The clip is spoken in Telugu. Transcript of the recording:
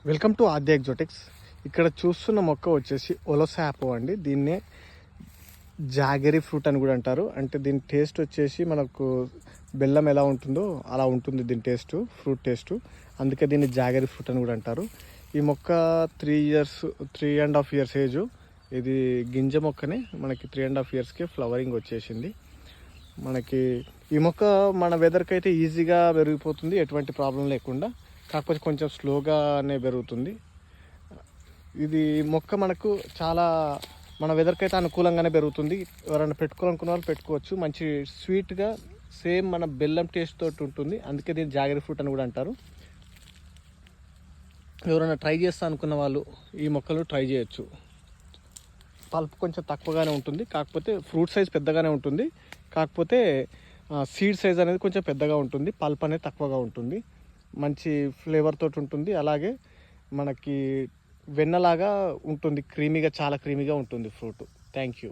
వెల్కమ్ టు ఆద్య ఎగ్జోటిక్స్. ఇక్కడ చూస్తున్న మొక్క వచ్చేసి ఒలసాపో అండి. దీన్నే జాగరీ ఫ్రూట్ అని కూడా అంటారు. అంటే దీని టేస్ట్ వచ్చేసి మనకు బెల్లం ఎలా ఉంటుందో అలా ఉంటుంది దీని టేస్ట్, ఫ్రూట్ టేస్ట్. అందుకే దీన్ని జాగరీ ఫ్రూట్ అని కూడా అంటారు. ఈ మొక్క 3.5 years ఏజ్. ఇది గింజ మొక్కనే. మనకి 3.5 yearsకే ఫ్లవరింగ్ వచ్చేసింది. మనకి ఈ మొక్క మన వెదర్కి అయితే ఈజీగా పెరిగిపోతుంది, ఎటువంటి ప్రాబ్లం లేకుండా. కాకపోతే కొంచెం స్లోగానే పెరుగుతుంది. ఇది మొక్క మనకు చాలా మన వెదర్కి అయితే అనుకూలంగానే పెరుగుతుంది. ఎవరైనా పెట్టుకోవాలనుకున్న వాళ్ళు పెట్టుకోవచ్చు. మంచి స్వీట్గా సేమ్ మన బెల్లం టేస్ట్ తోటి ఉంటుంది. అందుకే దీన్ని జాగరీ ఫ్రూట్ అని కూడా అంటారు. ఎవరైనా ట్రై చేస్తా అనుకున్న వాళ్ళు ఈ మొక్కలు ట్రై చేయొచ్చు. పల్ప్ కొంచెం తక్కువగానే ఉంటుంది, కాకపోతే ఫ్రూట్ సైజ్ పెద్దగానే ఉంటుంది. కాకపోతే సీడ్ సైజ్ అనేది కొంచెం పెద్దగా ఉంటుంది, పల్ప్ అనేది తక్కువగా ఉంటుంది. మంచి ఫ్లేవర్ తోటి ఉంటుంది. అలాగే మనకి వెన్నలాగా ఉంటుంది, క్రీమీగా, చాలా క్రీమీగా ఉంటుంది ఫ్రూట్. Thank you.